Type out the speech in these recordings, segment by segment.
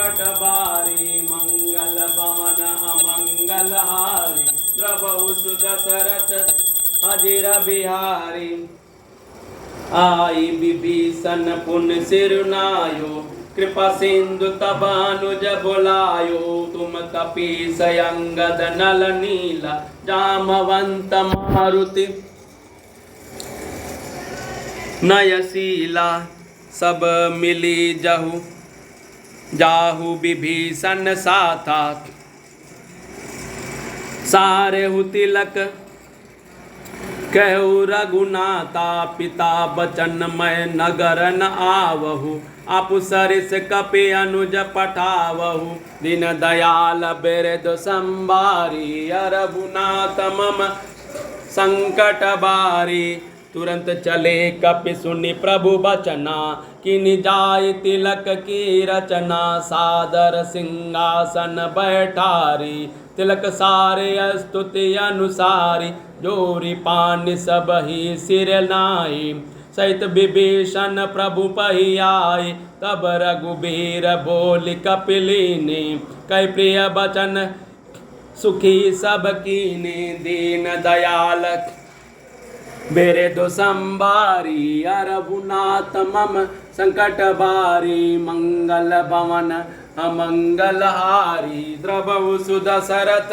संकट बारी मंगल भवन अमंगल हारी द्रवहु सुत सरथ अजिर बिहारी आई विभीषण पुन सिरुनायो कृपा सिंधु तब अनुज बुलायो तुम कपीस अंगद नल नीला जामवंत मारुति नयशीला सब मिली जहु जाहु विभीषण साथा सारे हु तिलक कहु रघुनाथा पिता बचन मैं नगर न आवहु आपु सरिस कपि अनुज पठावहु दीन दयाल बिरद संबारी रघुनाथ मम संकट बारी तुरंत चले कपि सुनि प्रभु बचना किन जाय तिलक की रचना सादर सिंहासन बैठारी तिलक सारे स्तुति अनुसारी जोरी पान सब ही सिर नाई सहित विभीषण प्रभु पही आए तब रघुबीर बोल कपिलीने कई प्रिय बचन सुखी सब कीने दीन दयाल बेरे दो संबारी रघुनाथ मम संकट बारी मंगल भवन अमंगल हारी द्रवहु सुत सरथ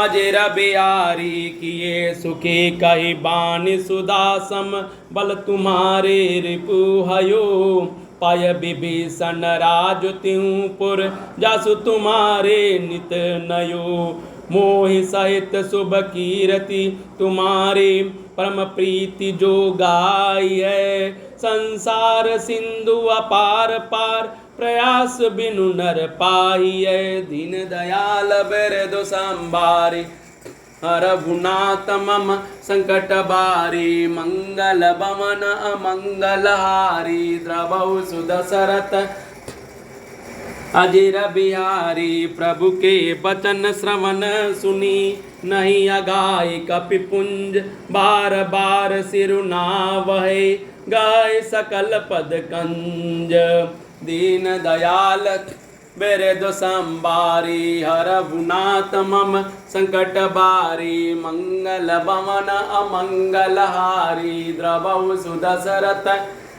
अजिर बिहारी किए सुखी कही बानी सुदासम बल तुम्हारे रिपु हयो पाय विभीषण राज त्यूपुर जासु तुम्हारे नित नयो मोहि सहित शुभ कीरति तुम्हारी परम प्रीति जो गाय है संसार सिंधु अपार पार प्रयास बिनु नर पाइये दीन दयाल बिरद संबारी रघुनाथ मम संकट बारी मंगल भवन अमंगल हारी द्रवहु सुत सरथ अजिर बिहारी प्रभु के बचन श्रवण सुनी नहीं अगाय कपिपुंज बार बार सिरुनावहे गाय सकल पद कंज दीन दयाल बिरद संबारी रघुनाथ मम संकट बारी मंगल भवन अमंगल हारी द्रवहु सुत सरथ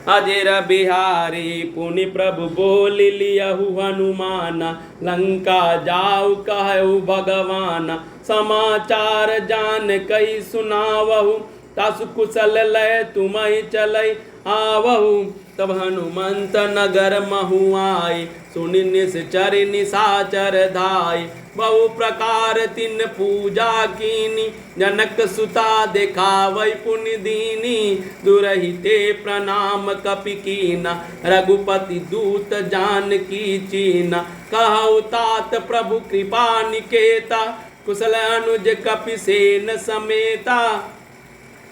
अजिर बिहारी पुनि प्रभु बोल लियहु हनुमान लंका जाऊ कहु भगवान समाचार जान कई सुनावहु तासु कुशल लय तुम्हि चलै आवहु तब हनुमंत नगर महु आए सुनि निश्चर निशाचर धाय बहु प्रकार तिन पूजा कीनी जनक सुता देखावै पुनि दीनी दुरहिते प्रणाम कपि कीना रघुपति दूत जान की चीना कहु तात प्रभु कृपा निकेता कुशल अनुज कपि सेन समेता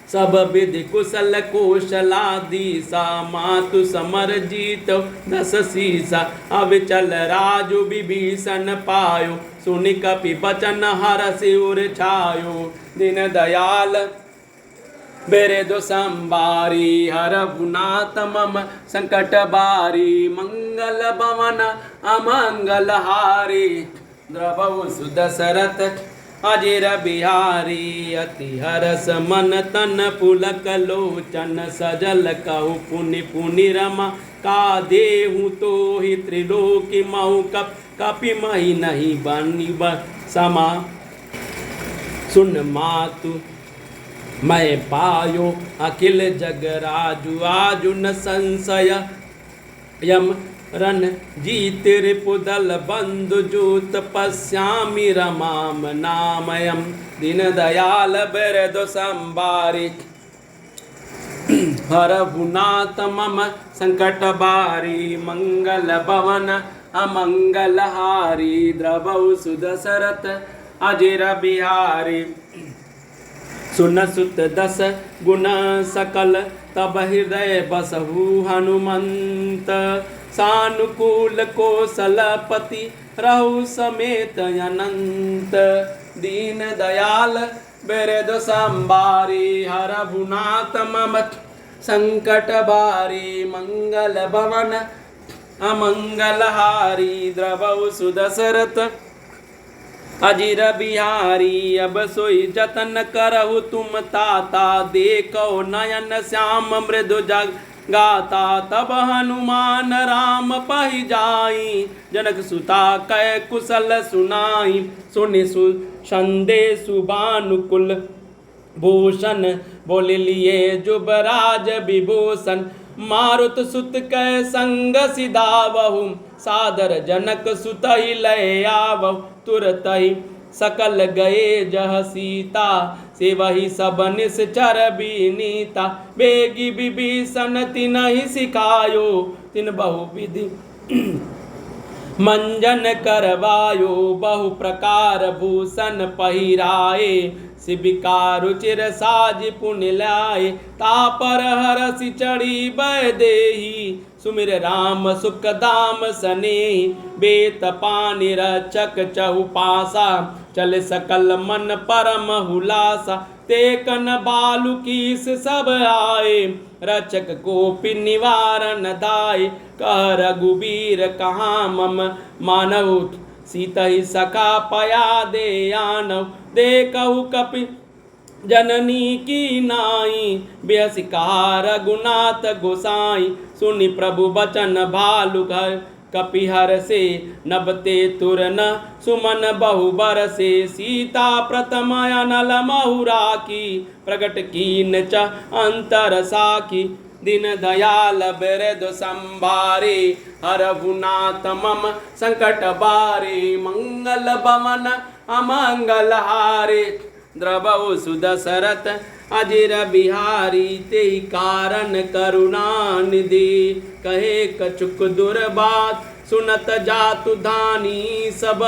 सब विधि कुशल कौशलाधीसा मातु समर जीत दस सीसा अविचल राजु विभीषण पायो सुनि कपि बचन हरषि उर छायो दीन दयाल बिरद संबारी रघुनाथ मम संकट बारी मंगल भवन अमंगल हारी द्रवहु सुत सरथ अजिर बिहारी अति हरस मन तन पुलक लोचन सजल कहु पुनि पुनि रमा का देहु तो ही त्रिलोकी महु कपि मही नहीं बनी समा सुन मातु मैं पायो अखिल जग राजु आजु न संशय यम रन जीत रिपुदल बंधु जूत पश्यामि रमाम नामयम दीन दयाल बिरद संबारी रघुनाथ मम संकट बारी मंगल भवन अमंगल हारी द्रवहु सुत सरथ अजिर बिहारी सुन सुत दस गुण सकल तब हृदय बसहु हनुमंत सानुकूल कौशलपति रहु समेत अनंत दीन दयाल बिरद संबारी रघुनाथ मम संकट बारी मंगल भवन अमंगलहारी द्रवौ सुदशरथ अजिर बिहारी। अब सोई जतन करहु तुम ताता, देखो नयन श्याम मृदु जग गाता। तब हनुमान राम पहि जाई, जनक सुता कै कुशल सुनाई। सुनि संदेशु भानुकुल भूषण, बोल लिए जुबराज विभूषण। मारुत सुत कै संग सिधावहु, सादर जनक सुत ही लय आवहु। तुरत ही सकल गए जह सीता, से वही सब निश्चर बीनीता। बेगी विभीषण तिनहि सिखायो, तिन बहु विधि मंजन करवायो। बहु प्रकार भूषण पहिराए, शिविकारुचिर साज पुण्य लाए। तापर हरसि चढ़ी बैदेही, सुमिर राम सुख दाम सनेही। बेत पानि रक्षक चहुपासा, चल सकल मन परम हुलासा। ते कन बालु कीस सब आए, रक्षक कोपि निवारण दाय। कह रघुबीर कहाँ मम मानव, सीतहि सखा पया दे आनव। देखहु कपि जननी की नाई, बेहसि कहा रघुनाथ गोसाई। सुनि प्रभु बचन भालु घर, कपिहर से नबते तुरन। सुमन बहु बरसे, सीता प्रथम अनल महुरा की। प्रगट कीन च अंतर साखी, दिन दयाल बिरधु संभारे। हरहु नाथ मम संकट बारे, मंगल भवन अमंगल हारे। द्रवौ सुदशरथ अजिर बिहारी, तेहि कारण करुणा निधि। कहे कछुक दुर्बात सुनत जातु धानी, सब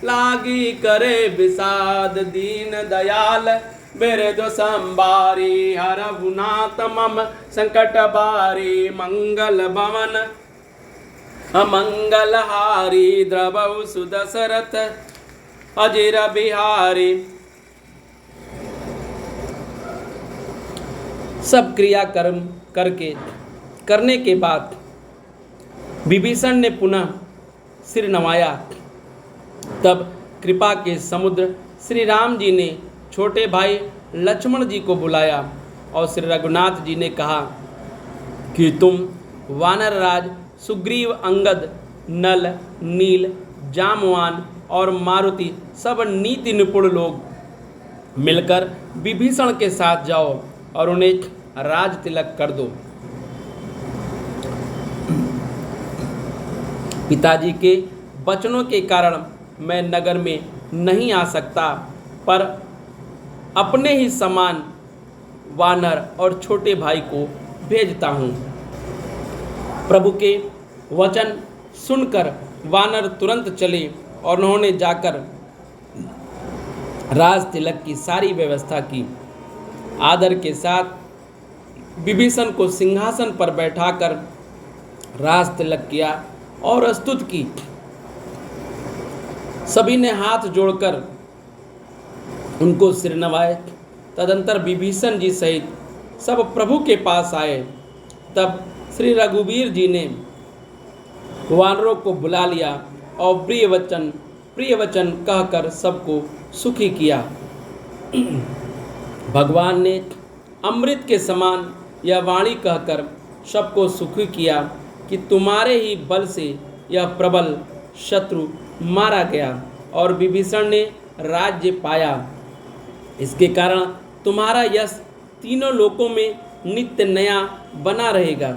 लागी करे विषाद। दीन दयाल बिरधु संभारे, हरहु नाथ मम संकट बारे। मंगल भवन अमंगल हारी, द्रवौ सुदशरथ अजिर बिहारी। सब क्रियाकर्म करने के बाद विभीषण ने पुनः सिर नवाया। तब कृपा के समुद्र श्री राम जी ने छोटे भाई लक्ष्मण जी को बुलाया और श्री रघुनाथ जी ने कहा कि तुम वानर राज सुग्रीव, अंगद, नल, नील, जामवान और मारुति सब नीति निपुण लोग मिलकर विभीषण के साथ जाओ और उन्हें राज तिलक कर दो। पिताजी के वचनों के कारण मैं नगर में नहीं आ सकता, पर अपने ही समान वानर और छोटे भाई को भेजता हूँ। प्रभु के वचन सुनकर वानर तुरंत चले और उन्होंने जाकर राज तिलक की सारी व्यवस्था की। आदर के साथ विभीषण को सिंहासन पर बैठाकर राज तिलक किया और स्तुति की। सभी ने हाथ जोड़कर उनको सिर नवाए। तदंतर विभीषण जी सहित सब प्रभु के पास आए। तब श्री रघुवीर जी ने वानरों को बुला लिया और प्रिय वचन कहकर सबको सुखी किया। भगवान ने अमृत के समान यह वाणी कहकर सबको सुखी किया कि तुम्हारे ही बल से यह प्रबल शत्रु मारा गया और विभीषण ने राज्य पाया। इसके कारण तुम्हारा यश तीनों लोकों में नित्य नया बना रहेगा।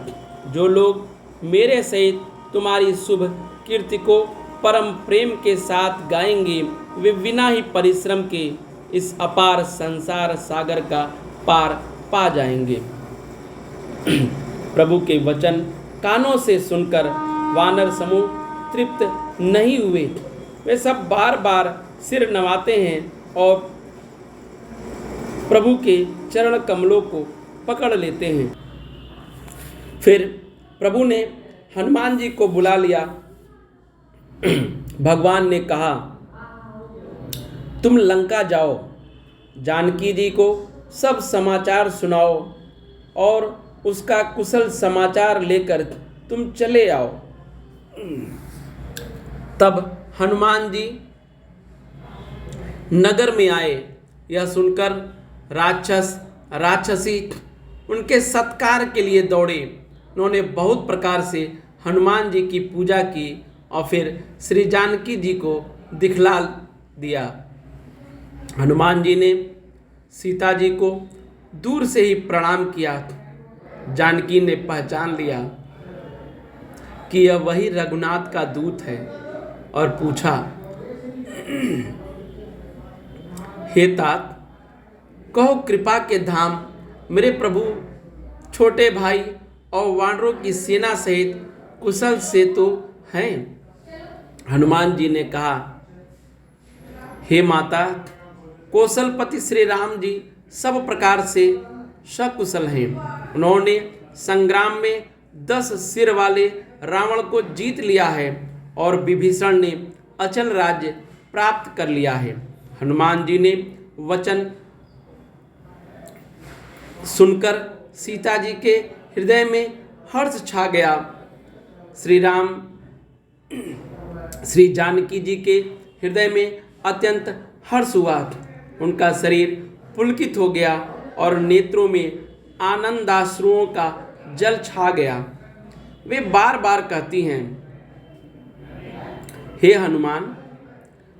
जो लोग मेरे सहित तुम्हारी शुभ कीर्ति को परम प्रेम के साथ गाएंगे, वे बिना ही परिश्रम के इस अपार संसार सागर का पार पा जाएंगे। प्रभु के वचन कानों से सुनकर वानर समूह तृप्त नहीं हुए। वे सब बार बार सिर नवाते हैं और प्रभु के चरण कमलों को पकड़ लेते हैं। फिर प्रभु ने हनुमान जी को बुला लिया। भगवान ने कहा, तुम लंका जाओ, जानकी जी को सब समाचार सुनाओ और उसका कुशल समाचार लेकर तुम चले आओ। तब हनुमान जी नगर में आए। यह सुनकर राक्षसी उनके सत्कार के लिए दौड़े। उन्होंने बहुत प्रकार से हनुमान जी की पूजा की और फिर श्री जानकी जी को दिखला दिया। हनुमान जी ने सीता जी को दूर से ही प्रणाम किया। जानकी ने पहचान लिया कि यह वही रघुनाथ का दूत है और पूछा, हे तात, कहो कृपा के धाम, मेरे प्रभु छोटे भाई और वानरों की सेना सहित कुशल से तो हैं। हनुमान जी ने कहा, हे माता, कौशलपति श्री राम जी सब प्रकार से सकुशल हैं। उन्होंने संग्राम में 10 सिर वाले रावण को जीत लिया है और विभीषण ने अचल राज्य प्राप्त कर लिया है। हनुमान जी ने वचन सुनकर सीता जी के हृदय में हर्ष छा गया। श्री जानकी जी के हृदय में अत्यंत हर्ष हुआ। उनका शरीर पुलकित हो गया और नेत्रों में आनंदाश्रुओं का जल छा गया। वे बार बार कहती हैं, हे हनुमान,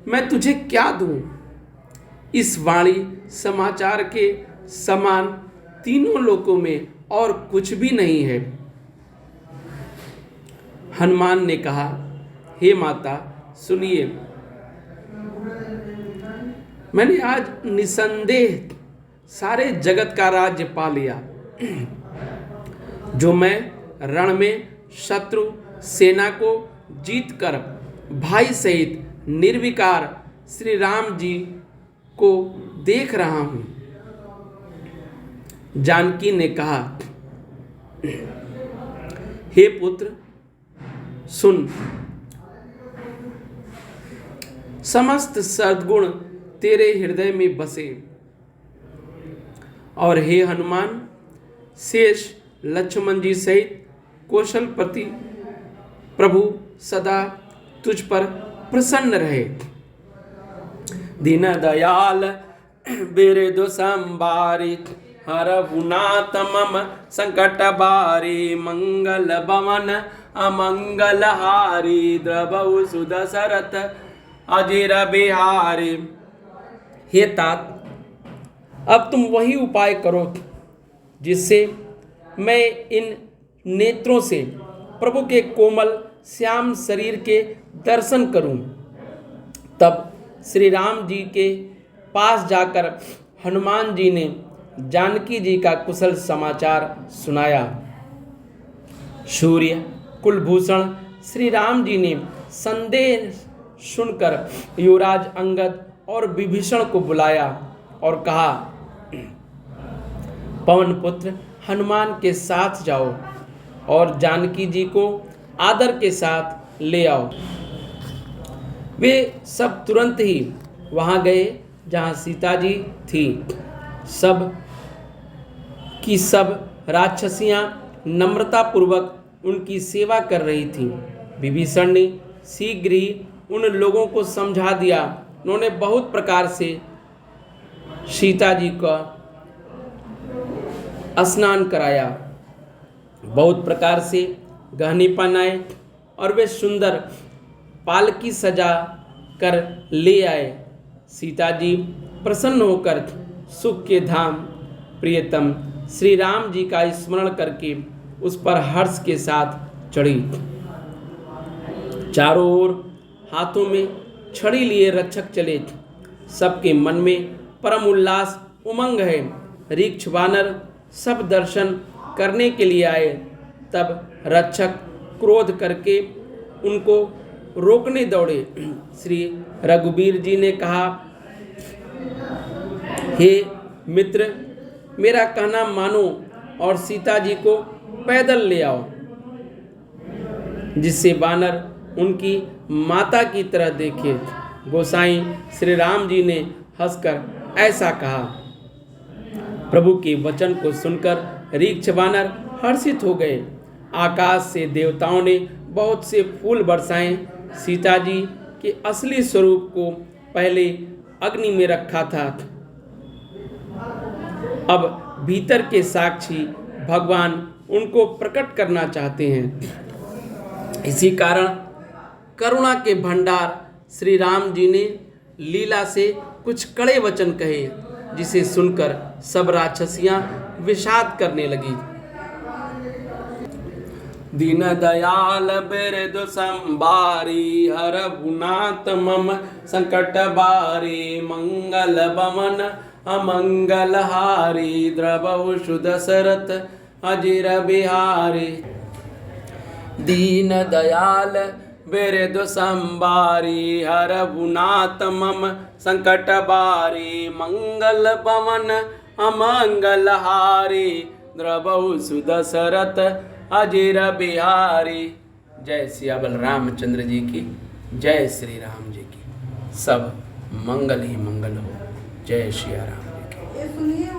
मैं तुझे क्या दूं? इस वाणी समाचार के समान तीनों लोकों में और कुछ भी नहीं है। हनुमान ने कहा, हे माता, सुनिए, मैंने आज निसंदेह सारे जगत का राज्य पा लिया। जो मैं रण में शत्रु सेना को जीतकर भाई सहित निर्विकार श्री राम जी को देख रहा हूं। जानकी ने कहा, हे पुत्र, सुन, समस्त सद्गुण तेरे हृदय में बसे और हे हनुमान, शेष लक्ष्मण जी सहित कौशलपति प्रभु सदा तुझ पर प्रसन्न रहे। दीन दयाल बिरदु संबारी, हरहुनाथ मम संकट बारी, मंगल भवन अमंगल हारी, द्रवहु सुदशरथ अजिर बिहारी। हे तात, अब तुम वही उपाय करो जिससे मैं इन नेत्रों से प्रभु के कोमल श्याम शरीर के दर्शन करूं। तब श्री राम जी के पास जाकर हनुमान जी ने जानकी जी का कुशल समाचार सुनाया। सूर्य कुलभूषण श्री राम जी ने संदेश सुनकर युवराज अंगद और विभीषण को बुलाया और कहा, पवन पुत्र हनुमान के साथ जाओ और जानकी जी को आदर के साथ ले आओ। वे सब तुरंत ही वहां गए जहां सीता जी थी। सब की सब राक्षसियां नम्रतापूर्वक उनकी सेवा कर रही थीं। विभीषण ने शीघ्र ही उन लोगों को समझा दिया। उन्होंने बहुत प्रकार से सीता जी का स्नान कराया, बहुत प्रकार से गहने पहनाए और वे सुंदर पालकी सजा कर ले आए। सीता जी प्रसन्न होकर सुख के धाम प्रियतम श्री राम जी का स्मरण करके उस पर हर्ष के साथ चढ़ी। चारों ओर हाथों में छड़ी लिए रक्षक चले। सबके मन में परम उल्लास उमंग है। ऋक्ष वानर सब दर्शन करने के लिए आए। तब रक्षक क्रोध करके उनको रोकने दौड़े। श्री रघुवीर जी ने कहा, हे मित्र, मेरा कहना मानो और सीता जी को पैदल ले आओ, जिससे वानर उनकी माता की तरह देखे। गोसाई श्री राम जी ने हंसकर ऐसा कहा। प्रभु के वचन को सुनकर ऋक्ष वानर हर्षित हो गए। आकाश से देवताओं ने बहुत से फूल बरसाएं। सीता जी के असली स्वरूप को पहले अग्नि में रखा था, अब भीतर के साक्षी भगवान उनको प्रकट करना चाहते हैं। इसी कारण करुणा के भंडार श्री राम जी ने लीला से कुछ कड़े वचन कहे, जिसे सुनकर सब राक्षसियां विषाद करने लगी। दीन दयाल बिरदु संबारी, हर गुनात मम संकट बारी, मंगल बमन अमंगल हारी, द्रवहु सुध सरत अजिर बिहारी। दीन दयाल बिरदु संबारी, हर गुनात मम संकट बारी, मंगल बमन अमंगल हारी, द्रवहु सुध सरत अजिर बिहारी। जय सियाबल रामचंद्र जी की, जय श्री राम जी की। सब मंगल ही मंगल हो। जय श्री राम जी की।